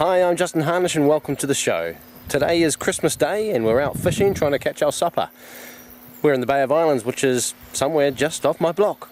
Hi, I'm Jusin Harnish and welcome to the show. Today is Christmas Day and we're out fishing trying to catch our supper. We're in the Bay of Islands, which is somewhere just off my block.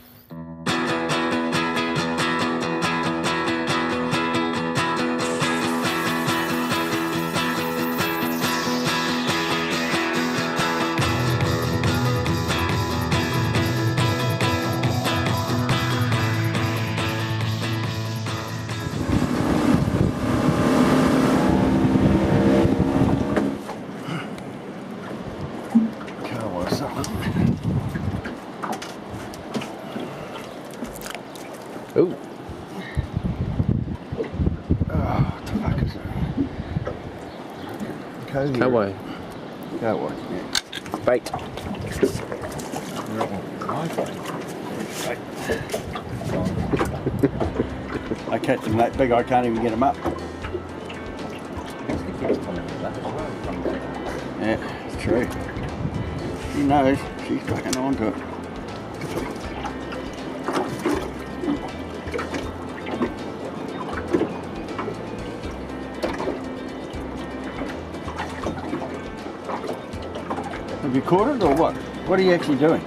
Ooh. Oh, what the fuck is it? Cowboy. Cowboy, yeah. Bait. I catch them that big I can't even get them up. Yeah, it's true. She knows, she's fucking onto it. Have you caught it or what? What are you actually doing?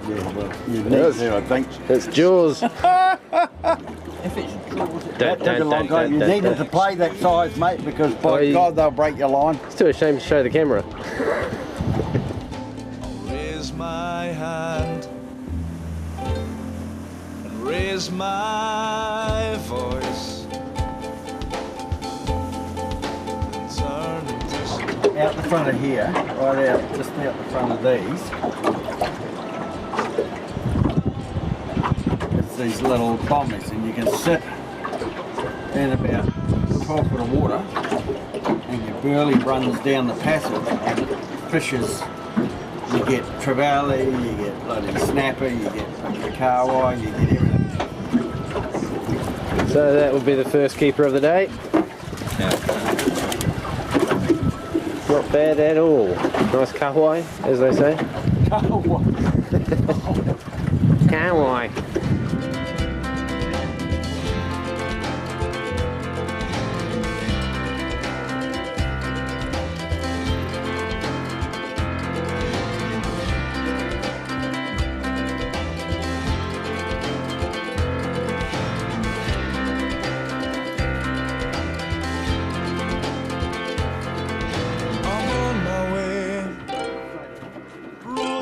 Yeah, well, you need to, I think. It's Jaws. If it's that took a long time. You needed to play that size, mate, because by God they'll break your line. It's too ashamed to show the camera. Raise my hand and raise my voice and turn this. Out the front of here, right out, just out the front of these. It's these little bombers, and you can sit in about 12 foot of water, and your burley runs down the passage, and it fishes. You get trevally, you get bloody snapper, you get kawai, you get everything. So that would be the first keeper of the day. Yeah. Not bad at all. Nice kahawai, as they say. Kawai. Kahawai.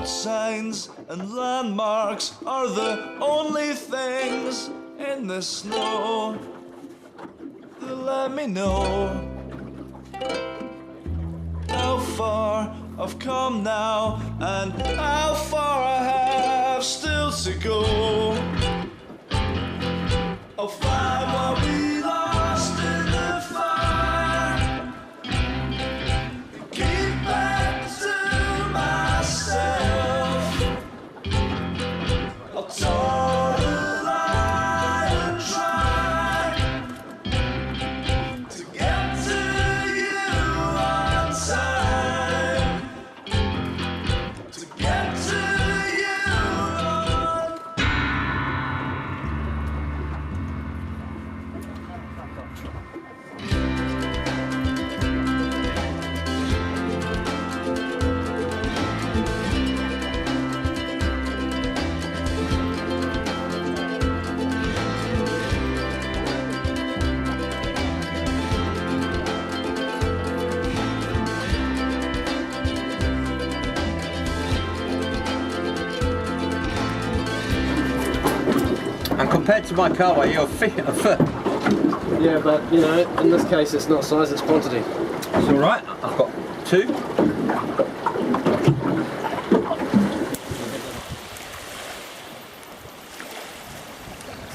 Signs and landmarks are the only things in the snow that let me know how far I've come now and how far I have still to go. I'll find what we lost in the fire and keep back to myself. I'll toe the line and try to get to you on time. To get to you on And compared to my car, you're a fit. Yeah, but you know, in this case it's not size, it's quantity. It's alright, I've got 2.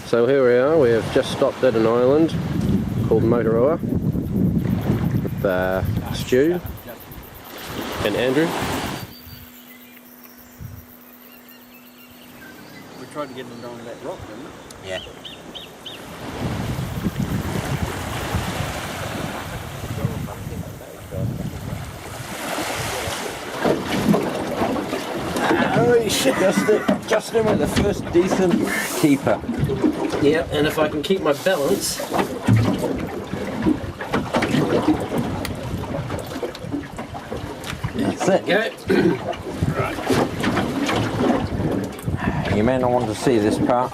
So here we are, we have just stopped at an island called Motoroa with Stu and Andrew. We tried to get them on that rock, didn't we? Yeah. Holy shit! Just in with the first decent keeper. Yeah, and if I can keep my balance. That's it. Go. You may not want to see this part.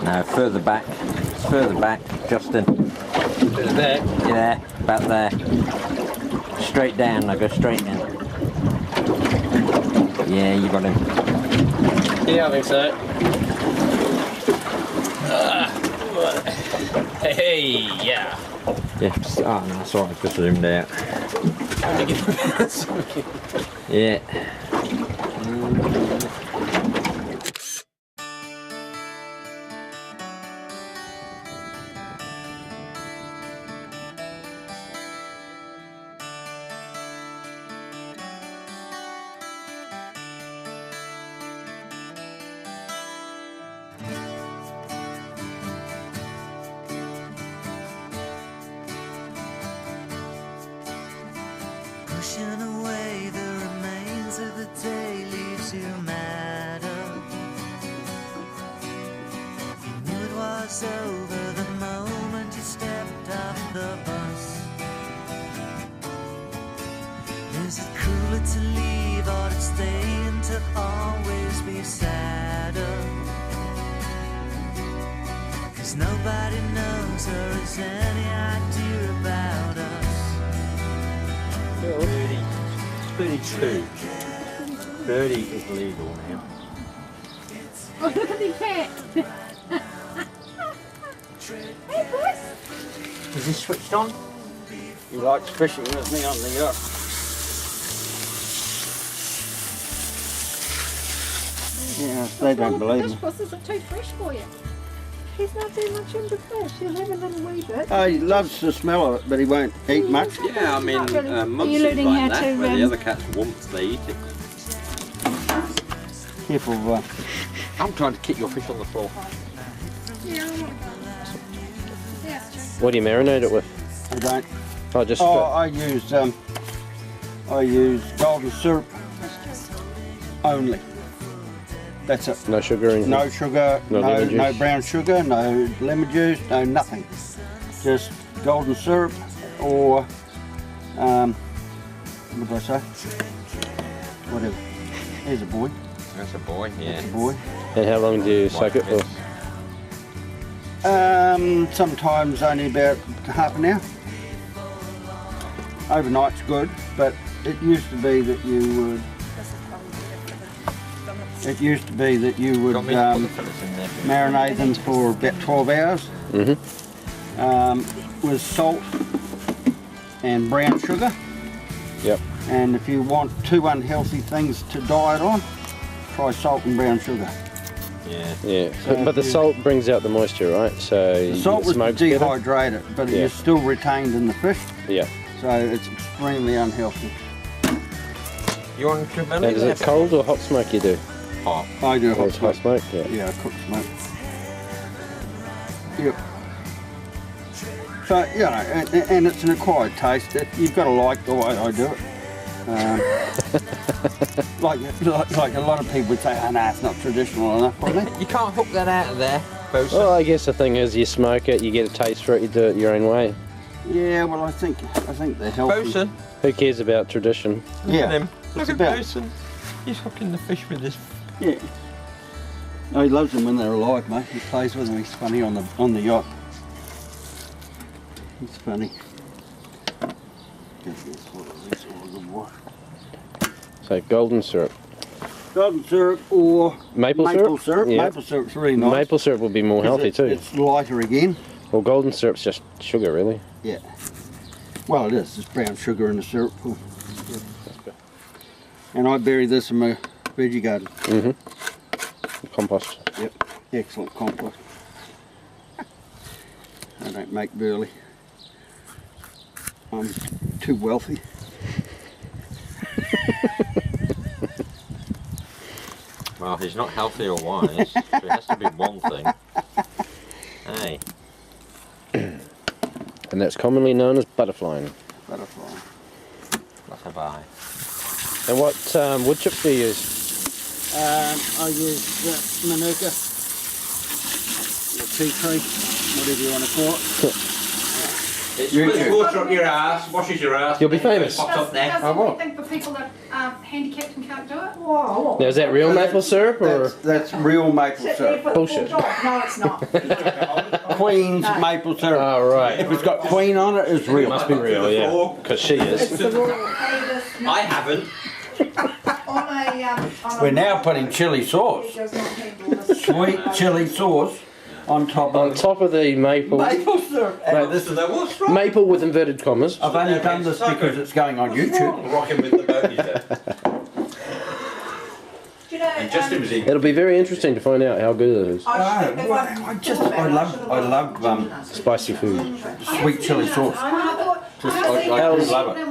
No, further back. It's further back, Justin. Bit of that. Yeah, about there. Straight down, now go straight in. Yeah, you got him. Yeah, I think so. Hey, yeah. Yeah, just, oh no, sorry, I just zoomed out. Yeah. Pushing away the remains of the day leaves you madder. You knew it was over the moment you stepped off the bus. Is it crueler to leave or to stay and to always be sadder? 'Cause nobody knows or has any idea about us. 32. 30 is legal now. Oh, look at the cat. Hey, boys. Is this switched on? He likes fishing with me on the yacht. Yeah, they don't believe me. This is too fresh for you. He's not too much into fish. He'll have a little wee bit. Oh, he loves the smell of it, but he won't eat much. Yeah, I mean, Not really. Are you Mugsy learning like how that, to, where the other cats won't, they eat it. Careful, I'm trying to kick your fish on the floor. Yeah, I want yeah. What do you marinate it with? I don't. Oh, just Oh, I use golden syrup only. That's it. no sugar in No sugar, No lemon no juice. brown sugar, no lemon juice, no nothing. Just golden syrup or, what did I say? Whatever. There's a boy. That's a boy, yeah. A boy. And how long do you soak it for? Sometimes only about half an hour. Overnight's good, but it used to be that you would. It used to be that you would Got me to put the fillets in there. marinate them for about 12 hours with salt and brown sugar. Yep. And if you want two unhealthy things to diet on, try salt and brown sugar. Yeah. Yeah. So But the if you- salt brings out the moisture, right? So The salt it was to smokes better. dehydrate it, but Yeah. it's still retained in the fish, Yeah. so it's extremely unhealthy. You want to And is it cold or hot smoke you do? Hot. I do Oh, hot it's hot smoke. smoke, yeah. Yeah, cooked smoke. Yep. So, you know, and it's an acquired taste. You've got to like the way I do it. Like a lot of people would say, oh no, it's not traditional enough for me. You can't hook that out of there, Bosun. Well, I guess the thing is, you smoke it, you get a taste for it, you do it your own way. Yeah, well, I think they're healthy. Bosun, Who cares about tradition? look Yeah, at him. Look it's at about- Bosun. He's hooking the fish with his. Yeah. Oh, he loves them when they're alive, mate. He plays with them. He's funny on the yacht. He's funny. So golden syrup. Golden syrup or Maple syrup? Yeah. Maple syrup's really nice. Maple syrup would be more 'Cause healthy too. It's lighter again. Well, golden syrup's just sugar, really. Yeah. Well, it is. It's brown sugar in the syrup. And I bury this in my veggie garden. Compost. Yep. Excellent compost. I don't make burley. I'm too wealthy. Well, he's not healthy or wise. So it has to be one thing. Hey. And that's commonly known as butterflying. Butterfly. That's a bye. And what wood chips do you use? I use Manuka, the tea tree, whatever you want to call it. It's puts water up your ass, washes your ass. You'll be famous. Pops up there. Does what? think for people that are handicapped and can't do it? Whoa. Now, is that real maple syrup or? That's real maple Sit there syrup. for the Bullshit. full job. No, it's not. Queen's maple syrup. Oh, right. If it's got Queen on it, it's real. Must be real, yeah. Because she is. It's the royal Davis I haven't. on a We're now putting chili sauce, He does not handle the sweet chili sauce, on top On of top of the maple. maple syrup. And this is, That was right. Maple with inverted commas. I've only done this because it's going on YouTube. Rocking with the bogies there. Do you know, And Justin was in. It'll be very interesting to find out how good it is. I love Spicy food. sweet chili sauce. I Just, thought, I How's- love it.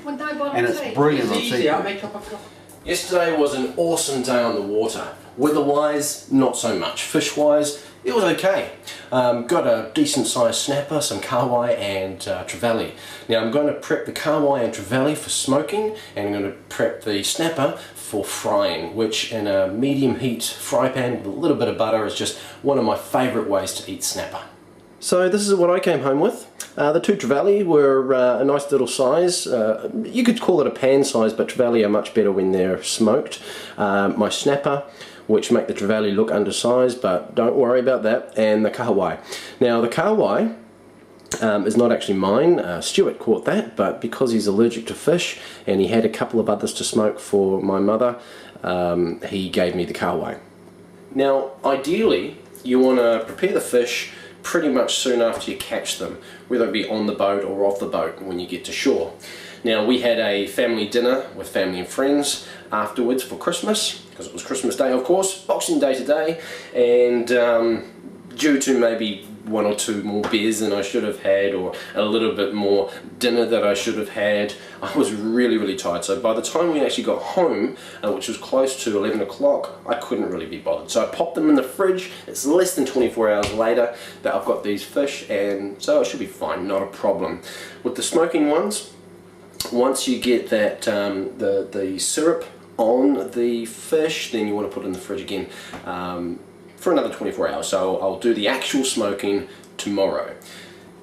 with no bottom And it's tea. brilliant on Easy, I'll seafood. make up a cup. Yesterday was an awesome day on the water. Weather-wise, not so much. Fish-wise, it was okay. Got a decent-sized snapper, some kahawai and trevally. Now I'm going to prep the kahawai and trevally for smoking, and I'm going to prep the snapper for frying, which in a medium heat fry pan with a little bit of butter is just one of my favourite ways to eat snapper. So this is what I came home with. The two trevally were a nice little size. You could call it a pan size, but trevally are much better when they're smoked. My snapper, which make the trevally look undersized, but don't worry about that, and the kahawai. Now the kahawai is not actually mine. Stuart caught that, but because he's allergic to fish and he had a couple of others to smoke for my mother, he gave me the kahawai. Now ideally you want to prepare the fish pretty much soon after you catch them, whether it be on the boat or off the boat when you get to shore. Now we had a family dinner with family and friends afterwards for Christmas, because it was Christmas Day of course, Boxing Day today, and due to maybe one or two more beers than I should have had, or a little bit more dinner that I should have had, I was really tired. So by the time we actually got home, which was close to 11 o'clock, I couldn't really be bothered. So I popped them in the fridge. It's less than 24 hours later that I've got these fish, and so it should be fine, not a problem. With the smoking ones, once you get that the syrup on the fish, then you want to put it in the fridge again for another 24 hours. So I'll do the actual smoking tomorrow.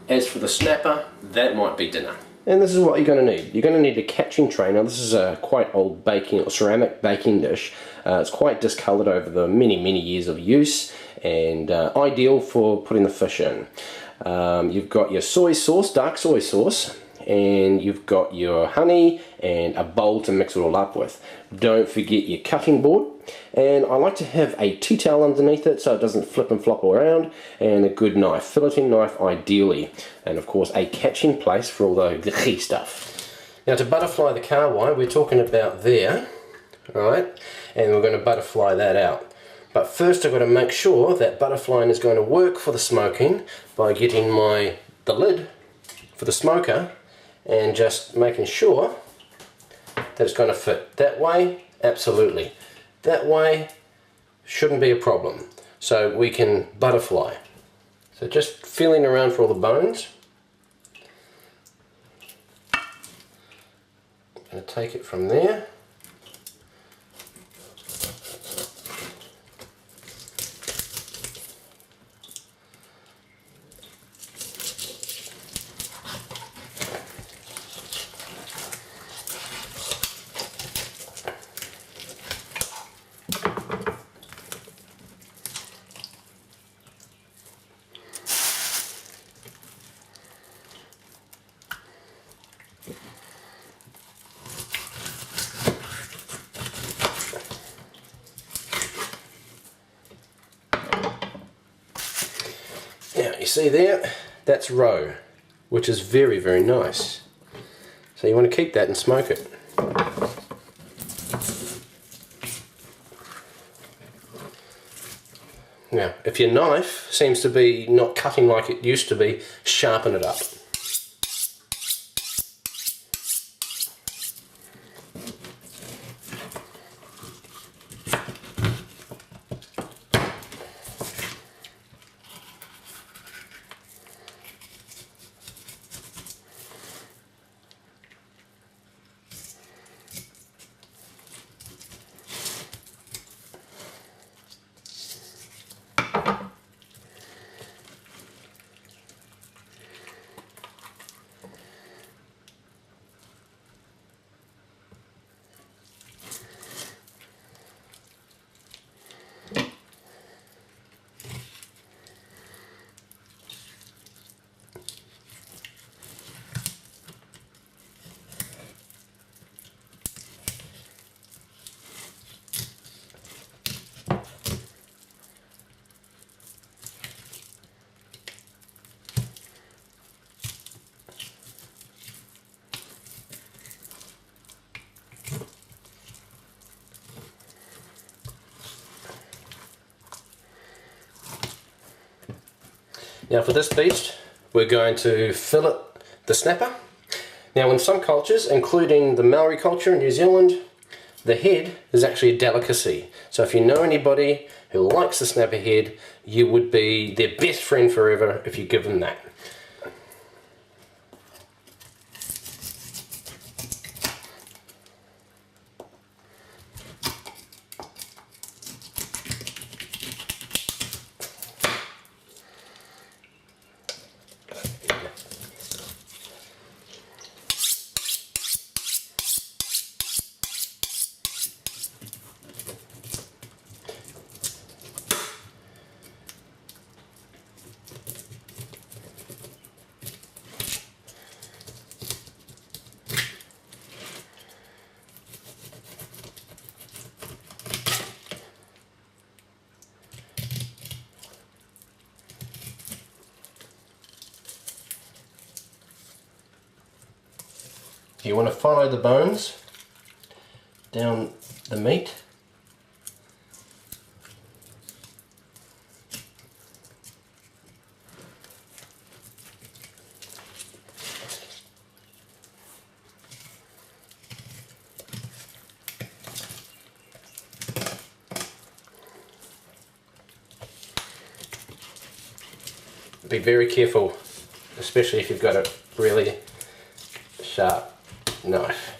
As for the snapper, that might be dinner. And this is what you're going to need. You're going to need a catching tray. Now this is a quite old baking or ceramic baking dish. It's quite discoloured over the many years of use, and ideal for putting the fish in. You've got your soy sauce, dark soy sauce, and you've got your honey and a bowl to mix it all up with. Don't forget your cutting board, and I like to have a tea towel underneath it so it doesn't flip and flop around, and a good knife, filleting knife ideally, and of course a catching place for all the key stuff. Now to butterfly the kahawai, we're talking about there, alright, and we're going to butterfly that out. But first I've got to make sure that butterflying is going to work for the smoking by getting the lid for the smoker and just making sure that it's going to fit. That way, absolutely. That way, shouldn't be a problem. So we can butterfly. So just feeling around for all the bones. I'm going to take it from there. Now you see there, that's roe, which is very nice. So you want to keep that and smoke it. Now, if your knife seems to be not cutting like it used to be, sharpen it up. Now for this beast, we're going to fillet the snapper. Now in some cultures, including the Maori culture in New Zealand, the head is actually a delicacy. So if you know anybody who likes the snapper head, you would be their best friend forever if you give them that. You want to follow the bones down the meat. Be very careful, especially if you've got a really sharp knife.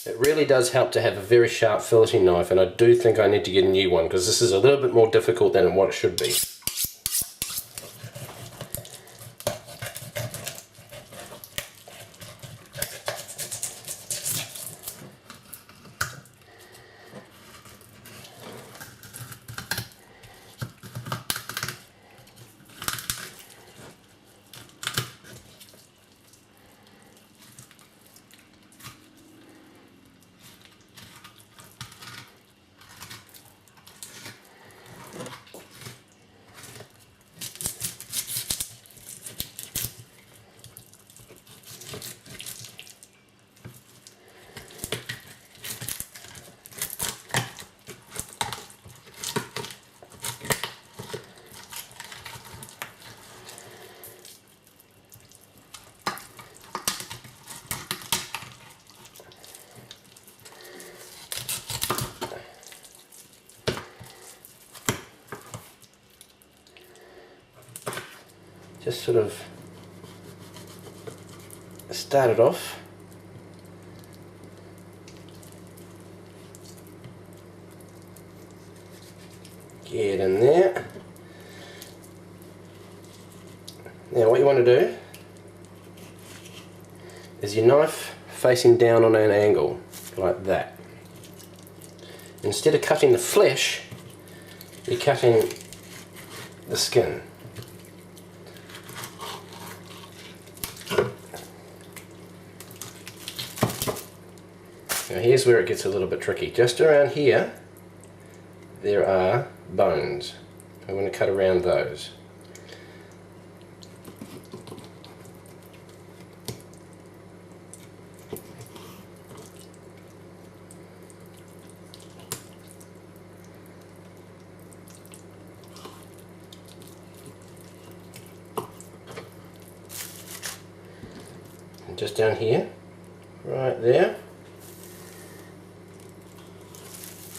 It really does help to have a very sharp filleting knife, and I do think I need to get a new one because this is a little bit more difficult than what it should be. Just sort of start it off. Get in there. Now what you want to do is your knife facing down on an angle, like that. Instead of cutting the flesh, you're cutting the skin. Now here's where it gets a little bit tricky. Just around here there are bones. I'm going to cut around those. And just down here, right there.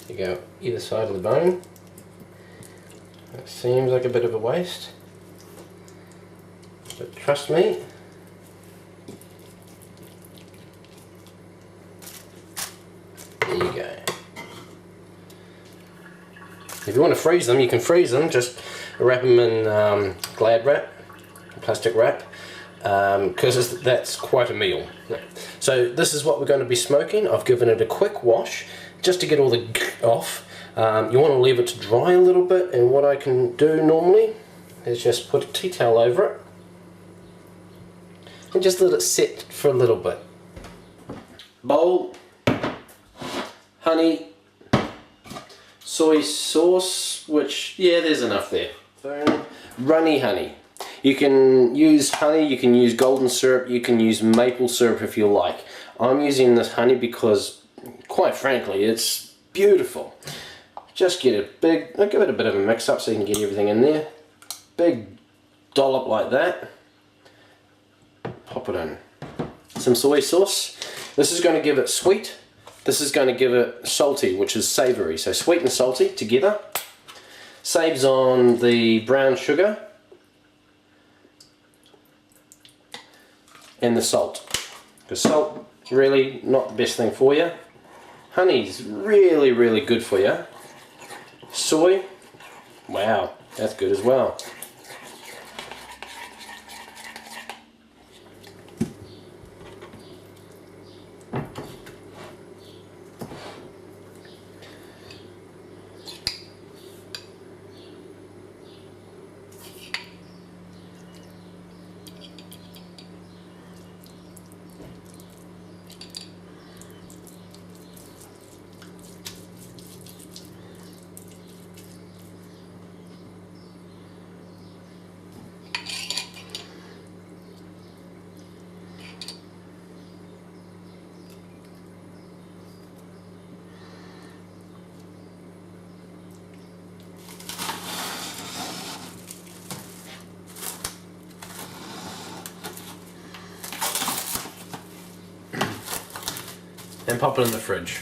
You go either side of the bone. That seems like a bit of a waste, but trust me, there you go. If you want to freeze them, you can freeze them. Just wrap them in Glad wrap, plastic wrap. because that's quite a meal. So this is what we're going to be smoking. I've given it a quick wash just to get all the off. You want to leave it to dry a little bit, and what I can do normally is just put a tea towel over it and just let it sit for a little bit. Bowl, honey, soy sauce, which, yeah, there's enough there. Runny honey. You can use honey, you can use golden syrup, you can use maple syrup if you like. I'm using this honey because, quite frankly, it's beautiful. Just get a big, I'll give it a bit of a mix up so you can get everything in there. Big dollop like that. Pop it in. Some soy sauce. This is going to give it sweet. This is going to give it salty, which is savoury. So sweet and salty together. Saves on the brown sugar and the salt. Because salt, really not the best thing for you. Honey's really, really good for you. Soy, wow, that's good as well. And pop it in the fridge.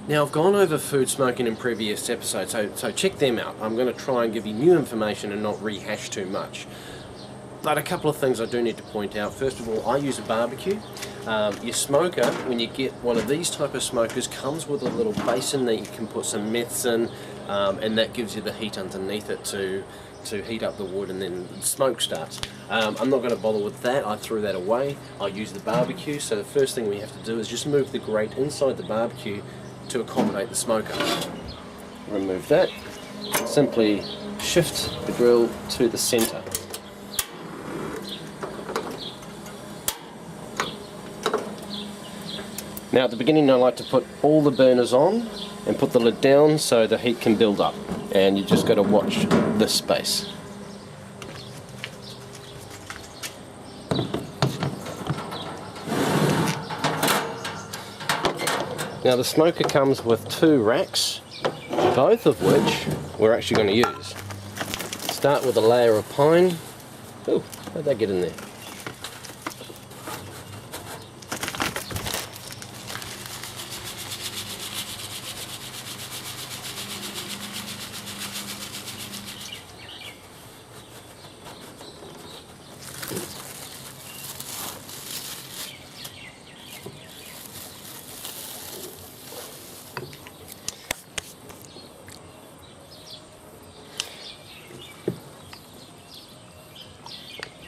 Now I've gone over food smoking in previous episodes, so check them out. I'm going to try and give you new information and not rehash too much. But a couple of things I do need to point out. First of all, I use a barbecue. Your smoker, when you get one of these type of smokers, comes with a little basin that you can put some meths in, and that gives you the heat underneath it to heat up the wood, and then the smoke starts. I'm not going to bother with that. I threw that away. I use the barbecue, so the first thing we have to do is just move the grate inside the barbecue to accommodate the smoker. Remove that. Simply shift the grill to the center. Now at the beginning I like to put all the burners on and put the lid down so the heat can build up, and you just got to watch this space. Now the smoker comes with 2 racks, both of which we're actually going to use. Start with a layer of pine. Oh, how'd that get in there?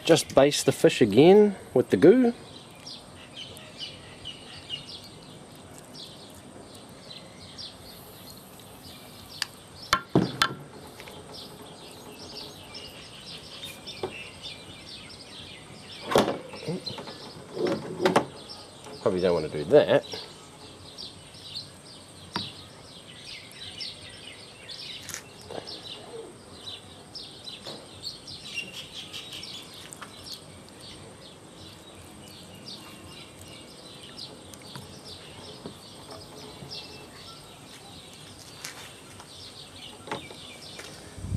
Just baste the fish again with the goo. Probably don't want to do that.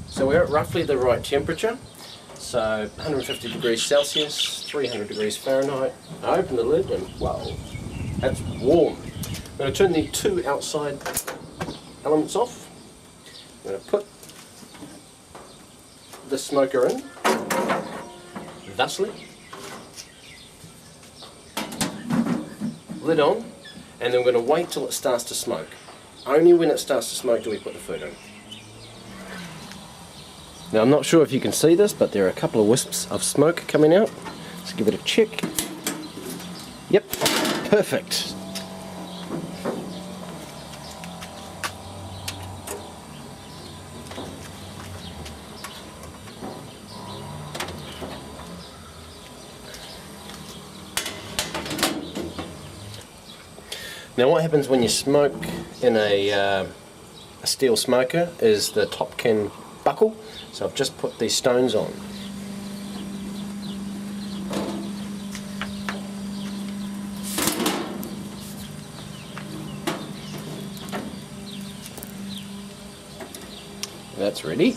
So we're at roughly the right temperature, so 150 degrees Celsius, 300 degrees Fahrenheit. I open the lid and wow, that's warm. I'm going to turn the 2 outside elements off. I'm going to put the smoker in, thusly, lid on, and then we're going to wait till it starts to smoke. Only when it starts to smoke do we put the food in. Now I'm not sure if you can see this, but there are a couple of wisps of smoke coming out. Let's give it a check. Yep, perfect. Now what happens when you smoke in a steel smoker is the top can buckle, so I've just put these stones on. That's ready.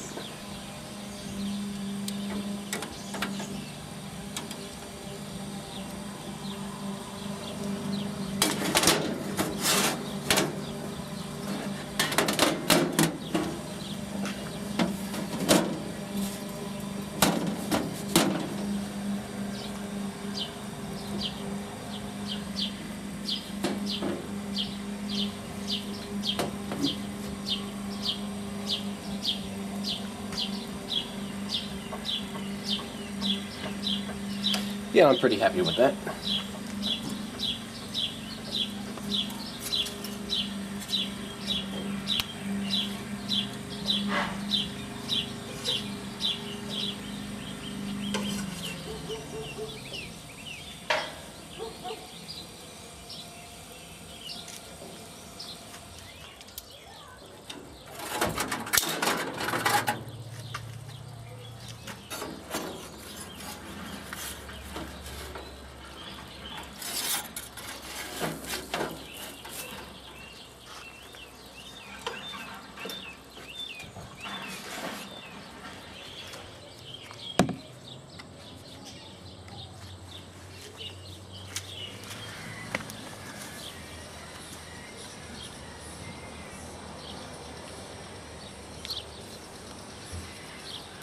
Yeah, I'm pretty happy with that.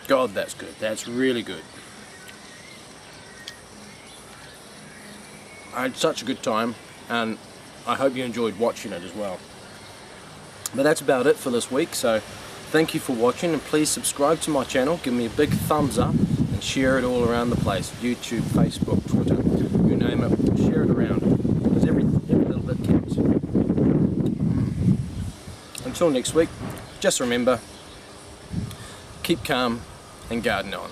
God, that's good. That's really good. I had such a good time, and I hope you enjoyed watching it as well. But that's about it for this week, so thank you for watching, and please subscribe to my channel, give me a big thumbs up, and share it all around the place. YouTube, Facebook, Twitter, you name it, share it around, because every little bit counts. Until next week, just remember, keep calm and garden on.